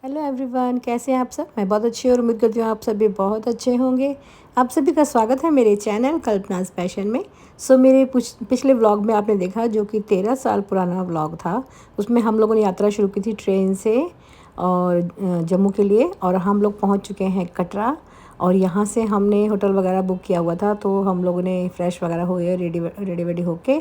Hello everyone, कैसे हैं आप सब। मैं बहुत अच्छी और उम्मीद करती हूँ आप सभी बहुत अच्छे होंगे। आप सभी का स्वागत है मेरे चैनल कल्पनाज पैशन में। मेरे पिछले व्लॉग में आपने देखा जो कि 13 साल पुराना व्लॉग था। उसमें हम लोगों ने यात्रा शुरू की थी ट्रेन से और जम्मू के लिए, और हम लोग पहुँच चुके हैं कटरा। और यहाँ से हमने होटल वगैरह बुक किया हुआ था, तो हम लोगों ने फ्रेश वगैरह हुए, रेडी होके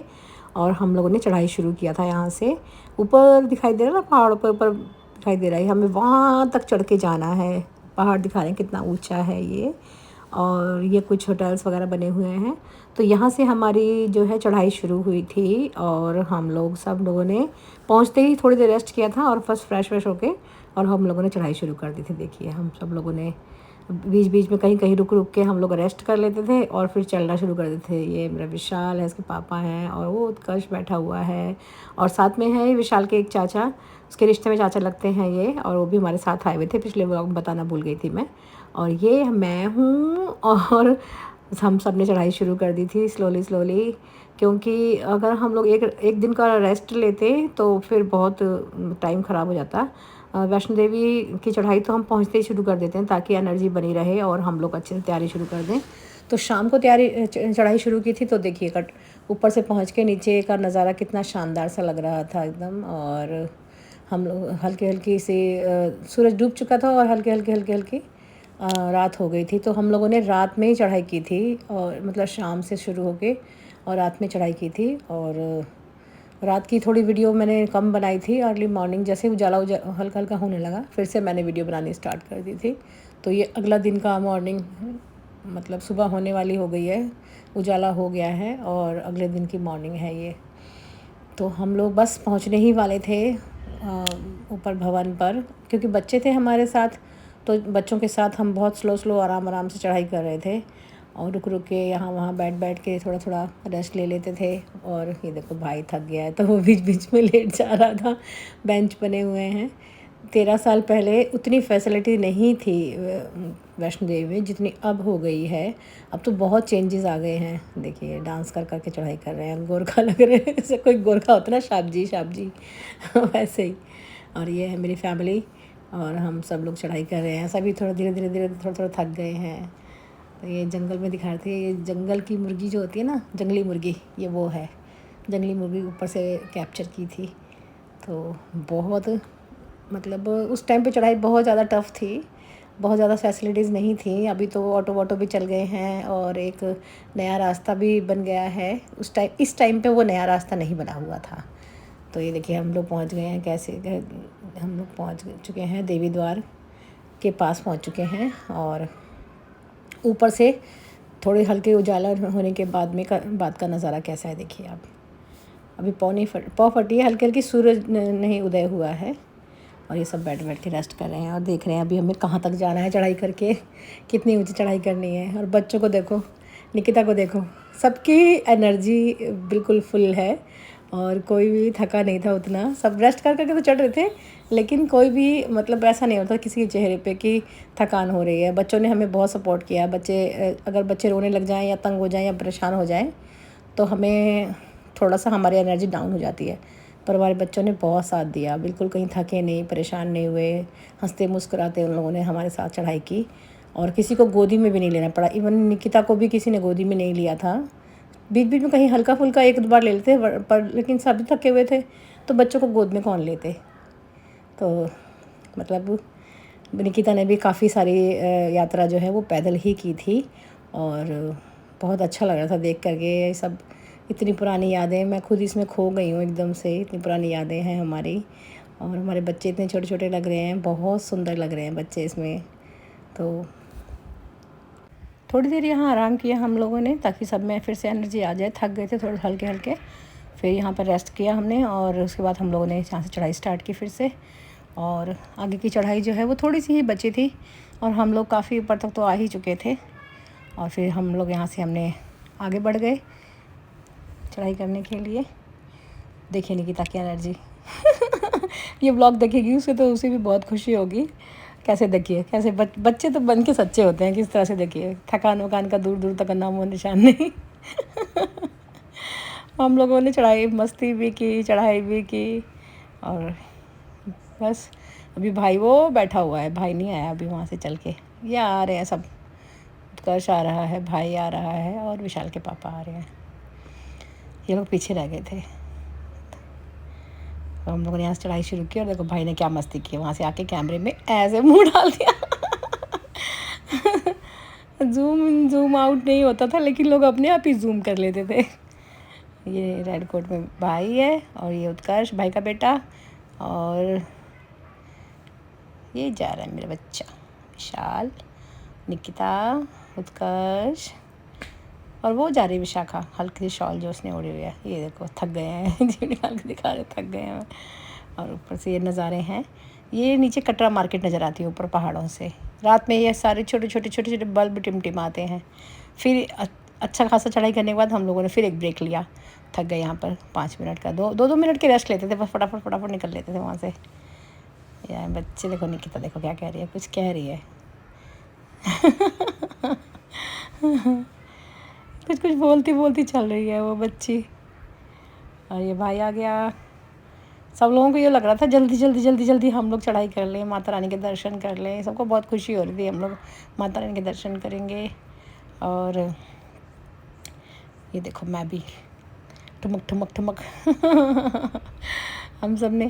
और हम लोगों ने चढ़ाई शुरू किया था। यहाँ से ऊपर दिखाई दे रहा ना, पहाड़ ऊपर दिखाई दे रहा है, हमें वहाँ तक चढ़ के जाना है। पहाड़ दिखा रहे हैं कितना ऊंचा है ये, और ये कुछ होटल्स वगैरह बने हुए हैं। तो यहाँ से हमारी जो है चढ़ाई शुरू हुई थी, और हम लोग सब लोगों ने पहुँचते ही थोड़ी देर रेस्ट किया था और फर्स्ट फ्रेश होके और हम लोगों ने चढ़ाई शुरू कर दी थी। देखिए हम सब लोगों ने बीच बीच में कहीं कहीं रुक के हम लोग रेस्ट कर लेते थे और फिर चलना शुरू कर देते थे। ये मेरा विशाल है, इसके पापा हैं, और वो उत्कर्ष बैठा हुआ है, और साथ में है विशाल के एक चाचा, उसके रिश्ते में चाचा लगते हैं ये, और वो भी हमारे साथ आए हुए थे। पिछले व्लॉग में बताना भूल गई थी मैं। और ये मैं हूँ, और हम सब ने चढ़ाई शुरू कर दी थी स्लोली, क्योंकि अगर हम लोग एक एक दिन का रेस्ट लेते तो फिर बहुत टाइम ख़राब हो जाता। वैष्णो देवी की चढ़ाई तो हम पहुँचते ही शुरू कर देते हैं ताकि एनर्जी बनी रहे और हम लोग अच्छे से तैयारी शुरू कर दें। तो शाम को चढ़ाई शुरू की थी, तो देखिए ऊपर से पहुँच के नीचे का नज़ारा कितना शानदार सा लग रहा था एकदम। और हम लोग हल्की से सूरज डूब चुका था और हल्की रात हो गई थी। तो हम लोगों ने रात में ही चढ़ाई की थी, और मतलब शाम से शुरू होके और रात में चढ़ाई की थी। और रात की थोड़ी वीडियो मैंने कम बनाई थी। अर्ली मॉर्निंग जैसे उजाला हल्का होने लगा, फिर से मैंने वीडियो बनानी स्टार्ट कर दी थी। तो ये अगला दिन का मॉर्निंग, मतलब सुबह होने वाली हो गई है, उजाला हो गया है और अगले दिन की मॉर्निंग है ये। तो हम लोग बस पहुंचने ही वाले थे ऊपर भवन पर, क्योंकि बच्चे थे हमारे साथ। तो बच्चों के साथ हम बहुत स्लो आराम से चढ़ाई कर रहे थे, और रुक के यहाँ वहाँ बैठ के थोड़ा रेस्ट ले लेते थे। और ये देखो भाई थक गया है, तो वो बीच में लेट जा रहा था। बेंच बने हुए हैं। 13 साल पहले उतनी फैसिलिटी नहीं थी वैष्णो देवी में जितनी अब हो गई है। अब तो बहुत चेंजेस आ गए हैं। देखिए डांस कर के चढ़ाई कर रहे हैं, गोरखा लग रहे हैं, जैसे कोई गोरखा होता ना, शाप जी वैसे ही। और ये है मेरी फैमिली, और हम सब लोग चढ़ाई कर रहे हैं। सभी थोड़ा धीरे थोड़ा थक गए हैं। तो ये जंगल में दिखा रहे थे, ये जंगल की मुर्गी जो होती है ना, जंगली मुर्गी, ये वो है जंगली मुर्गी, ऊपर से कैप्चर की थी। तो बहुत मतलब उस टाइम पे चढ़ाई बहुत ज़्यादा टफ़ थी, बहुत ज़्यादा फैसिलिटीज़ नहीं थी। अभी तो ऑटो भी चल गए हैं और एक नया रास्ता भी बन गया है। इस टाइम पे वो नया रास्ता नहीं बना हुआ था। तो ये देखिए हम लोग पहुंच गए हैं, कैसे हम लोग पहुंच चुके हैं, देवी द्वार के पास पहुंच चुके हैं। और ऊपर से थोड़े हल्के उजाला होने के बाद का नज़ारा कैसा है देखिए आप। अभी पौ फटी है, हल्की सूरज नहीं उदय हुआ है, और ये सब बैठ के रेस्ट कर रहे हैं और देख रहे हैं अभी हमें कहाँ तक जाना है चढ़ाई करके, कितनी ऊंची चढ़ाई करनी है। और बच्चों को देखो, निकिता को देखो, सबकी एनर्जी बिल्कुल फुल है, और कोई भी थका नहीं था उतना। सब रेस्ट करके तो चढ़ रहे थे, लेकिन कोई भी मतलब ऐसा नहीं होता किसी के चेहरे पे कि थकान हो रही है। बच्चों ने हमें बहुत सपोर्ट किया। अगर बच्चे रोने लग जाएं या तंग हो जाएं या परेशान हो जाएं, तो हमें थोड़ा सा हमारी एनर्जी डाउन हो जाती है। पर हमारे बच्चों ने बहुत साथ दिया, बिल्कुल कहीं थके नहीं, परेशान नहीं हुए, हंसते मुस्कुराते उन लोगों ने हमारे साथ चढ़ाई की। और किसी को गोदी में भी नहीं लेना पड़ा। इवन निकिता को भी किसी ने गोदी में नहीं लिया था। बीच में कहीं हल्का फुल्का एक दो बार ले लेते पर लेकिन सभी थके हुए थे, तो बच्चों को गोद में कौन लेते। तो मतलब निकिता ने भी काफ़ी सारी यात्रा जो है वो पैदल ही की थी, और बहुत अच्छा लग रहा था देख करके। ये सब इतनी पुरानी यादें, मैं खुद इसमें खो गई हूँ एकदम से। इतनी पुरानी यादें हैं हमारी, और हमारे बच्चे इतने छोटे लग रहे हैं, बहुत सुंदर लग रहे हैं बच्चे इसमें। तो थोड़ी देर यहाँ आराम किया हम लोगों ने, ताकि सब में फिर से एनर्जी आ जाए। थक गए थे थोड़े हल्के। फिर यहाँ पर रेस्ट किया हमने, और उसके बाद हम लोगों ने यहाँ से चढ़ाई स्टार्ट की फिर से। और आगे की चढ़ाई जो है वो थोड़ी सी ही बची थी, और हम लोग काफ़ी ऊपर तक तो आ ही चुके थे। और फिर हम लोग यहाँ से हमने आगे बढ़ गए चढ़ाई करने के लिए। देखिए निकिता की एनर्जी ये ब्लॉग देखेगी उसे तो उसे भी बहुत खुशी होगी। कैसे देखिए, कैसे बच्चे तो बन के सच्चे होते हैं, किस तरह से देखिए, थकान वकान का दूर तक नामो निशान नहीं हम लोगों ने चढ़ाई मस्ती भी की, चढ़ाई भी की, और बस अभी भाई वो बैठा हुआ है, भाई नहीं आया अभी वहाँ से चल के। ये आ रहे हैं सब, उत्कर्ष आ रहा है, भाई आ रहा है और विशाल के पापा आ रहे हैं। ये लोग पीछे रह गए थे। तो हम लोगों ने यहाँ से चढ़ाई शुरू की और देखो भाई ने क्या मस्ती की, वहाँ से आके कैमरे में ऐसे मुँह डाल दिया। जूम इन जूम आउट नहीं होता था, लेकिन लोग अपने आप ही जूम कर लेते थे। ये रेड कोट में भाई है और ये उत्कर्ष भाई का बेटा, और ये जा रहा है मेरा बच्चा विशाल, निकिता, उत्कर्ष, और वो जा रही है विशाखा, हल्की सी शॉल जो उसने ओढ़ी हुई है। ये देखो थक गए हैं जी निकाल के दिखा रहे, थक गए हैं। और ऊपर से ये नज़ारे हैं, ये नीचे कटरा मार्केट नज़र आती है ऊपर पहाड़ों से। रात में ये सारे छोटे छोटे बल्ब टिमटिमाते हैं। फिर अच्छा खासा चढ़ाई करने के बाद हम लोगों ने फिर एक ब्रेक लिया, थक गए यहाँ पर 5 मिनट का, दो मिनट के रेस्ट लेते थे बस, फटाफट निकल लेते थे वहाँ से। यार बच्चे देखो, निकिता देखो क्या कह रही है, कुछ कह रही है। कुछ बोलती चल रही है वो बच्ची। और ये भाई आ गया। सब लोगों को ये लग रहा था जल्दी हम लोग चढ़ाई कर लें, माता रानी के दर्शन कर लें। सबको बहुत खुशी हो रही थी, हम लोग माता रानी के दर्शन करेंगे। और ये देखो मैं भी ठुमक हम सब ने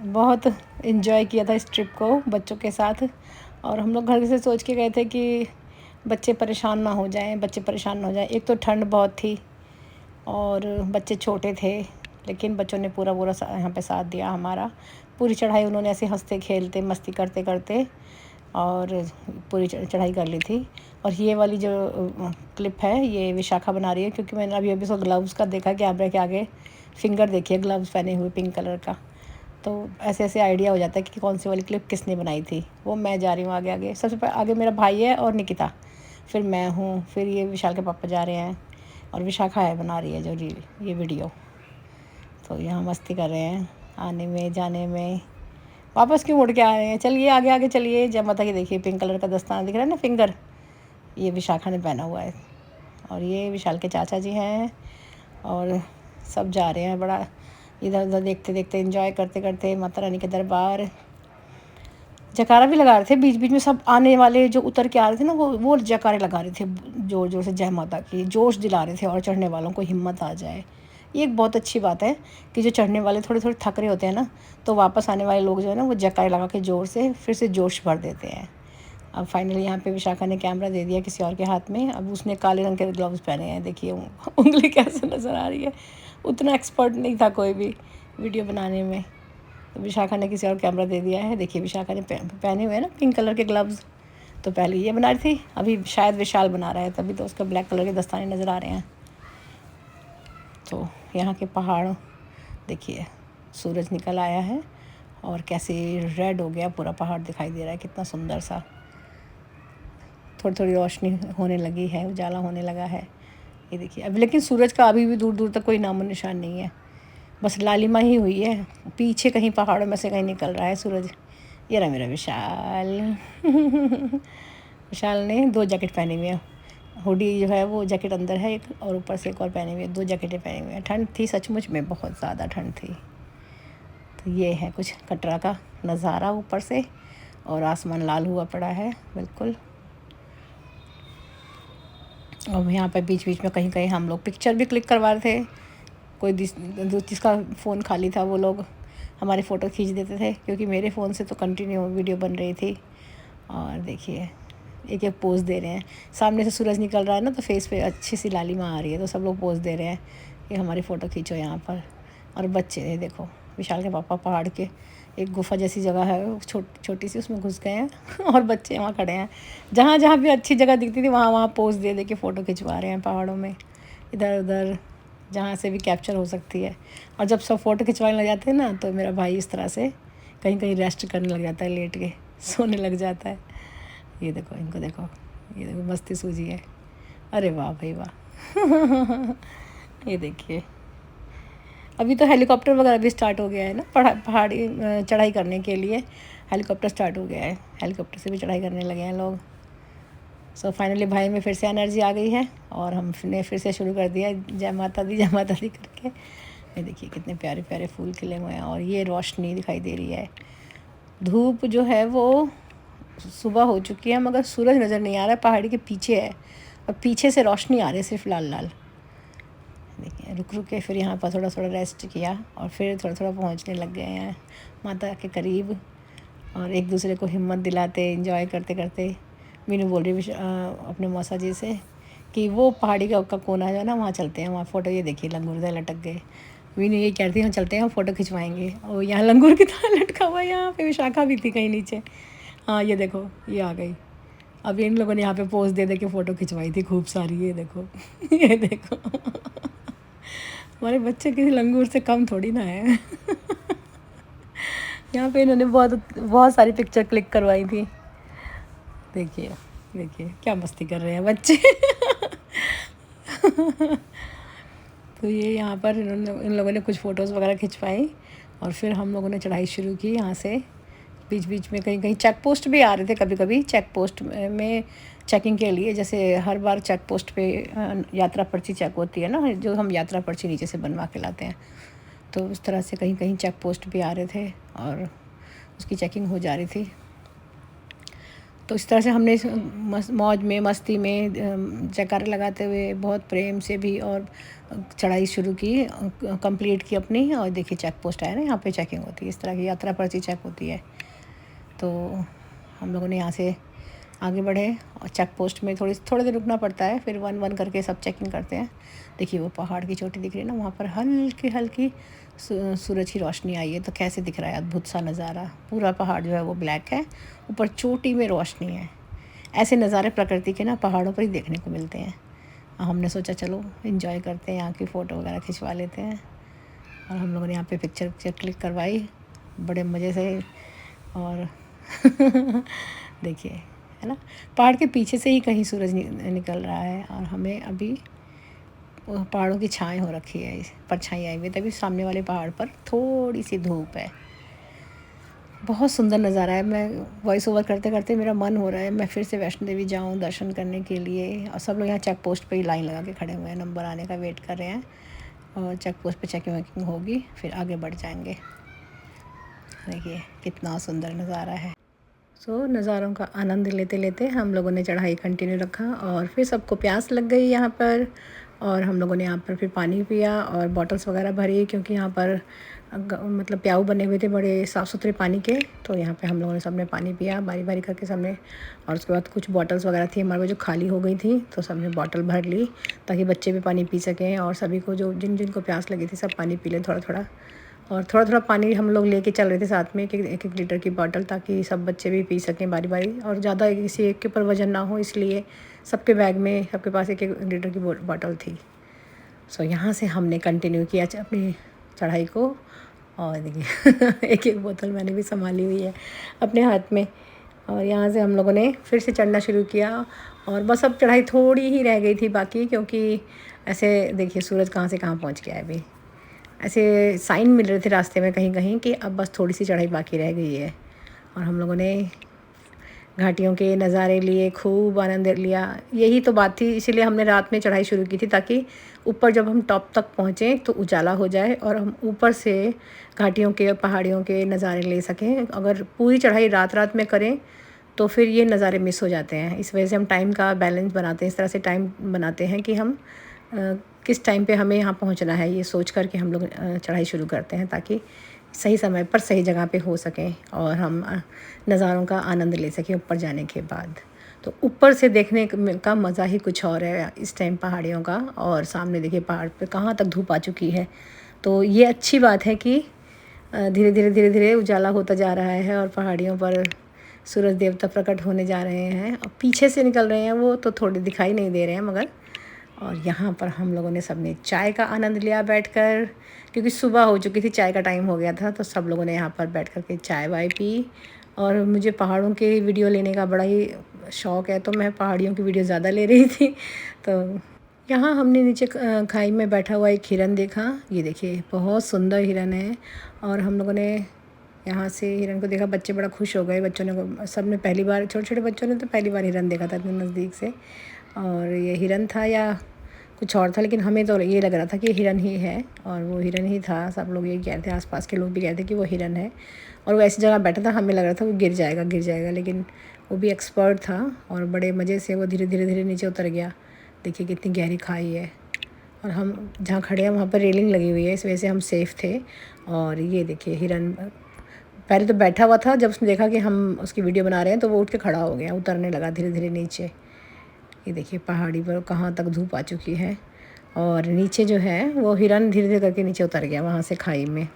बहुत इन्जॉय किया था इस ट्रिप को बच्चों के साथ। और हम लोग घर से सोच के गए थे कि बच्चे परेशान ना हो जाएं, एक तो ठंड बहुत थी और बच्चे छोटे थे, लेकिन बच्चों ने पूरा यहाँ पे साथ दिया हमारा। पूरी चढ़ाई उन्होंने ऐसे हंसते खेलते मस्ती करते करते और पूरी चढ़ाई कर ली थी। और ये वाली जो क्लिप है ये विशाखा बना रही है, क्योंकि मैंने अभी उसको ग्लव्स का देखा, कैमरे के आगे फिंगर देखिए ग्लव्स पहने हुए पिंक कलर का, तो ऐसे आइडिया हो जाता है कि कौन सी वाली क्लिप किसने बनाई थी। वो मैं जा रही हूँ आगे। सबसे आगे मेरा भाई है और निकिता, फिर मैं हूँ, फिर ये विशाल के पापा जा रहे हैं और विशाखा है बना रही है जो ये वीडियो। तो यहाँ मस्ती कर रहे हैं, आने में जाने में। वापस क्यों मुड़ के आ रहे हैं, चलिए आगे चलिए। जय माता की देखिए पिंक कलर का दस्ताना दिख रहा है ना, फिंगर, ये विशाखा ने पहना हुआ है। और ये विशाल के चाचा जी हैं और सब जा रहे हैं, बड़ा इधर उधर देखते एंजॉय करते माता रानी के दरबार। जयकारा भी लगा रहे थे बीच में, सब आने वाले जो उतर के आ रहे थे ना वो जयकारे लगा रहे थे जोर से, जय माता की जोश दिला रहे थे और चढ़ने वालों को हिम्मत आ जाए। ये एक बहुत अच्छी बात है कि जो चढ़ने वाले थोड़े थक रहे होते हैं ना, तो वापस आने वाले लोग जो है ना वो जयकारे लगा के ज़ोर से फिर से जोश भर देते हैं। अब फाइनली यहाँ पे विशाखा ने कैमरा दे दिया किसी और के हाथ में। अब उसने काले रंग के ग्लव्स पहने हैं, देखिए उंगली कैसे नज़र आ रही है। उतना एक्सपर्ट नहीं था कोई भी वीडियो बनाने में, तो विशाखा ने किसी और कैमरा दे दिया है। देखिए विशाखा ने पहने हुए हैं ना पिंक कलर के ग्लव्स। तो पहले ये बना रही थी, अभी शायद विशाल बना रहा है, तभी तो उसका ब्लैक कलर के दस्ताने नज़र आ रहे हैं। तो यहाँ के पहाड़ देखिए, सूरज निकल आया है और कैसे रेड हो गया पूरा पहाड़ दिखाई दे रहा है, कितना सुंदर सा। थोड़ी रोशनी होने लगी है, उजाला होने लगा है। ये देखिए अभी, लेकिन सूरज का अभी भी दूर दूर तक कोई नामो निशान नहीं है, बस लालिमा ही हुई है। पीछे कहीं पहाड़ों में से कहीं निकल रहा है सूरज। ये रहा मेरा विशाल। विशाल ने 2 जैकेट पहनी हुई है, हुडी जो है वो जैकेट अंदर है एक, और ऊपर से एक और पहनी हुई है, 2 जैकेटें पहनी हुई हैं। ठंड थी सचमुच में, बहुत ज़्यादा ठंड थी। तो ये है कुछ कटरा का नज़ारा ऊपर से, और आसमान लाल हुआ पड़ा है बिल्कुल। और यहाँ पर बीच में कहीं हम लोग पिक्चर भी क्लिक करवा रहे थे। कोई जिसका फ़ोन खाली था वो लोग हमारे फ़ोटो खींच देते थे, क्योंकि मेरे फ़ोन से तो कंटिन्यू वीडियो बन रही थी। और देखिए एक पोज़ दे रहे हैं, सामने से सूरज निकल रहा है ना, तो फेस पे अच्छी सी लालिमा आ रही है, तो सब लोग पोज़ दे रहे हैं कि हमारी फ़ोटो खींचो यहाँ पर। और बच्चे देखो, विशाल के पापा पहाड़ के एक गुफा जैसी जगह है छोटी सी, उसमें घुस गए हैं और बच्चे वहाँ खड़े हैं। जहाँ भी अच्छी जगह दिखती थी वहाँ पोज़ दे के फ़ोटो खिंचवा रहे हैं पहाड़ों में, इधर उधर जहाँ से भी कैप्चर हो सकती है। और जब सब फ़ोटो खिंचवाने लग जाते हैं ना, तो मेरा भाई इस तरह से कहीं रेस्ट करने लग जाता है, लेट के सोने लग जाता है। ये देखो इनको देखो, ये देखो मस्ती सूझी है। अरे वाह भाई वाह। ये देखिए अभी तो हेलीकॉप्टर वगैरह भी स्टार्ट हो गया है ना, पहाड़ी चढ़ाई करने के लिए हेलीकॉप्टर स्टार्ट हो गया है, हेलीकॉप्टर से भी चढ़ाई करने लगे हैं लोग। सो फाइनली भाई में फिर से एनर्जी आ गई है और हमने फिर से शुरू कर दिया जय माता दी करके। ये देखिए कितने प्यारे प्यारे फूल खिले हुए हैं और ये रोशनी दिखाई दे रही है। धूप जो है वो सुबह हो चुकी है मगर सूरज नज़र नहीं आ रहा है, पहाड़ी के पीछे है और पीछे से रोशनी आ रही है सिर्फ लाल लाल। देखिए रुक रुक के फिर यहाँ पर थोड़ा थोड़ा रेस्ट किया और फिर थोड़ा थोड़ा पहुँचने लग गए हैं माता के करीब, और एक दूसरे को हिम्मत दिलाते एंजॉय करते करते। मीनू बोल रही अपने मौसा जी से कि वो पहाड़ी का कोना जो है ना वहाँ चलते हैं, वहाँ फ़ोटो, ये देखिए लंगूर से लटक गए। मीनू ये कहती है हम चलते हैं, हम फ़ोटो खिंचवाएंगे। और यहाँ लंगूर की तरह लटका हुआ है, यहाँ पे विशाखा भी थी कहीं नीचे। हाँ ये देखो ये आ गई। अब इन लोगों ने यहाँ पे पोज दे दे के फ़ोटो खिंचवाई थी खूब सारी, ये देखो ये देखो हमारे बच्चे किसी लंगूर से कम थोड़ी ना है यहाँ पे इन्होंने बहुत बहुत सारी पिक्चर क्लिक करवाई थी। देखिए देखिए क्या मस्ती कर रहे हैं बच्चे तो ये यहाँ पर इन लोगों ने कुछ फ़ोटोज़ वगैरह खिंचवाई और फिर हम लोगों ने चढ़ाई शुरू की। यहाँ से बीच बीच में कहीं कहीं चेक पोस्ट भी आ रहे थे, कभी कभी चेक पोस्ट में चेकिंग के लिए, जैसे हर बार चेक पोस्ट पे यात्रा पर्ची चेक होती है ना, जो हम यात्रा पर्ची नीचे से बनवा के लाते हैं, तो उस तरह से कहीं कहीं चेक पोस्ट भी आ रहे थे और उसकी चेकिंग हो जा रही थी। तो इस तरह से हमने मौज में मस्ती में जयकारे लगाते हुए बहुत प्रेम से भी और चढ़ाई शुरू की, कंप्लीट की अपनी। और देखिए चेक पोस्ट आया ना, यहाँ पे चेकिंग होती है, इस तरह की यात्रा पर्ची चेक होती है। तो हम लोगों ने यहाँ से आगे बढ़े और चेक पोस्ट में थोड़ी देर रुकना पड़ता है, फिर वन वन करके सब चेकिंग करते हैं। देखिए वो पहाड़ की चोटी दिख रही है ना, वहाँ पर हल्की हल्की सूरज की रोशनी आई है, तो कैसे दिख रहा है अद्भुत सा नज़ारा। पूरा पहाड़ जो है वो ब्लैक है, ऊपर चोटी में रोशनी है। ऐसे नज़ारे प्रकृति के ना पहाड़ों पर ही देखने को मिलते हैं। हमने सोचा चलो एंजॉय करते हैं, यहाँ की फ़ोटो वगैरह खिंचवा लेते हैं। और हम लोगों ने यहाँ पे पिक्चर क्लिक करवाई बड़े मज़े से। और देखिए है ना, पहाड़ के पीछे से ही कहीं सूरज निकल रहा है और हमें अभी पहाड़ों की छाएं हो रखी है, परछाई आई हुई, तभी सामने वाले पहाड़ पर थोड़ी सी धूप है। बहुत सुंदर नज़ारा है। मैं वॉइस ओवर करते करते मेरा मन हो रहा है मैं फिर से वैष्णो देवी जाऊँ दर्शन करने के लिए। और सब लोग यहाँ चेक पोस्ट पे ही लाइन लगा के खड़े हुए हैं, नंबर आने का वेट कर रहे हैं और चेक पोस्ट पे चेकिंग वेकिंग होगी, फिर आगे बढ़ जाएंगे। देखिए कितना सुंदर नज़ारा है। नज़ारों का आनंद लेते लेते हम लोगों ने चढ़ाई कंटिन्यू रखा और फिर सबको प्यास लग गई यहाँ पर, और हम लोगों ने यहाँ पर फिर पानी पिया और बॉटल्स वगैरह भरी, क्योंकि यहाँ पर मतलब प्याऊ बने हुए थे बड़े साफ़ सुथरे पानी के। तो यहाँ पे हम लोगों ने सबने पानी पिया बारी बारी करके सबने। और उसके बाद कुछ बॉटल्स वगैरह थी हमारे पास जो खाली हो गई थी, तो सबने बॉटल भर ली ताकि बच्चे भी पानी पी सकें और सभी को जो जिनको प्यास लगी थी सब पानी पी लें थोड़ा थोड़ा। और थोड़ा थोड़ा पानी हम लोग लेके चल रहे थे साथ में, एक लीटर की बॉटल, ताकि सब बच्चे भी पी सकें बारी बारी और ज़्यादा किसी एक के ऊपर वजन ना हो, इसलिए सबके बैग में सबके पास एक लीटर की बॉटल थी। यहाँ से हमने कंटिन्यू किया अपनी चढ़ाई को। और देखिए एक एक बोतल मैंने भी संभाली हुई है अपने हाथ में। और यहाँ से हम लोगों ने फिर से चढ़ना शुरू किया और बस अब चढ़ाई थोड़ी ही रह गई थी बाकी, क्योंकि ऐसे देखिए सूरज कहाँ से कहाँ पहुँच गया है अभी। ऐसे साइन मिल रहे थे रास्ते में कहीं कहीं कि अब बस थोड़ी सी चढ़ाई बाकी रह गई है। और हम लोगों ने घाटियों के नज़ारे लिए, खूब आनंद लिया। यही तो बात थी, इसीलिए हमने रात में चढ़ाई शुरू की थी, ताकि ऊपर जब हम टॉप तक पहुँचें तो उजाला हो जाए और हम ऊपर से घाटियों के पहाड़ियों के नज़ारे ले सकें। अगर पूरी चढ़ाई रात रात में करें तो फिर ये नज़ारे मिस हो जाते हैं। इस वजह से हम टाइम का बैलेंस बनाते हैं, इस तरह से टाइम बनाते हैं कि हम किस टाइम पे हमें यहाँ पहुँचना है, ये सोच कर के हम लोग चढ़ाई शुरू करते हैं, ताकि सही समय पर सही जगह पे हो सकें और हम नज़ारों का आनंद ले सकें ऊपर जाने के बाद। तो ऊपर से देखने का मज़ा ही कुछ और है इस टाइम पहाड़ियों का। और सामने देखिए पहाड़ पे कहाँ तक धूप आ चुकी है, तो ये अच्छी बात है कि धीरे धीरे उजाला होता जा रहा है और पहाड़ियों पर सूरज देवता प्रकट होने जा रहे हैं। और पीछे से निकल रहे हैं वो तो थोड़े दिखाई नहीं दे रहे हैं मगर। और यहाँ पर हम लोगों ने सबने चाय का आनंद लिया बैठकर, क्योंकि सुबह हो चुकी थी, चाय का टाइम हो गया था, तो सब लोगों ने यहाँ पर बैठ कर के चाय वाय पी। और मुझे पहाड़ों के वीडियो लेने का बड़ा ही शौक़ है, तो मैं पहाड़ियों की वीडियो ज़्यादा ले रही थी। तो यहाँ हमने नीचे खाई में बैठा हुआ एक हिरन देखा। ये देखिए बहुत सुंदर हिरन है। और हम लोगों ने यहाँ से हिरन को देखा, बच्चे बड़ा खुश हो गए। बच्चों ने सब ने पहली बार, छोटे छोटे बच्चों ने तो पहली बार हिरन देखा था इतने नज़दीक से। और ये हिरन था या कुछ और था, लेकिन हमें तो ये लग रहा था कि हिरन ही है, और वो हिरन ही था। सब लोग ये कह रहे थे, आसपास के लोग भी कहते थे कि वो हिरन है, और वो ऐसी जगह बैठा था, हमें लग रहा था वो गिर जाएगा, लेकिन वो भी एक्सपर्ट था और बड़े मज़े से वो धीरे धीरे नीचे उतर गया। देखिए कितनी गहरी खाई है, और हम जहाँ खड़े हैं वहाँ पर रेलिंग लगी हुई है, इस वजह से हम सेफ़ थे। और ये देखिए हिरन पहले तो बैठा हुआ था, जब उसने देखा कि हम उसकी वीडियो बना रहे हैं तो वो उठ के खड़ा हो गया, उतरने लगा धीरे धीरे नीचे। ये देखिए पहाड़ी पर कहाँ तक धूप आ चुकी है, और नीचे जो है वो हिरन धीरे धीरे करके नीचे उतर गया वहाँ से खाई में।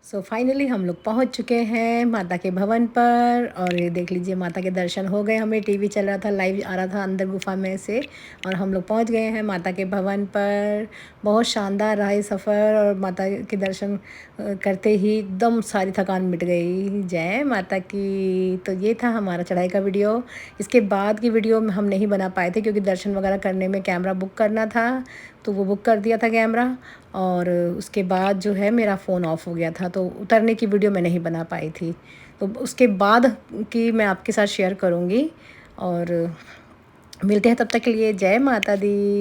सो फाइनली हम लोग पहुंच चुके हैं माता के भवन पर, और ये देख लीजिए माता के दर्शन हो गए। हमें टीवी चल रहा था, लाइव आ रहा था अंदर गुफा में से, और हम लोग पहुंच गए हैं माता के भवन पर। बहुत शानदार रहा ये सफ़र, और माता के दर्शन करते ही एकदम सारी थकान मिट गई। जय माता की। तो ये था हमारा चढ़ाई का वीडियो। इसके बाद की वीडियो हम नहीं बना पाए थे क्योंकि दर्शन वगैरह करने में कैमरा बुक करना था, तो वो बुक कर दिया था कैमरा, और उसके बाद जो है मेरा फ़ोन ऑफ हो गया था, तो उतरने की वीडियो मैं नहीं बना पाई थी। तो उसके बाद की मैं आपके साथ शेयर करूँगी, और मिलते हैं तब तक के लिए। जय माता दी।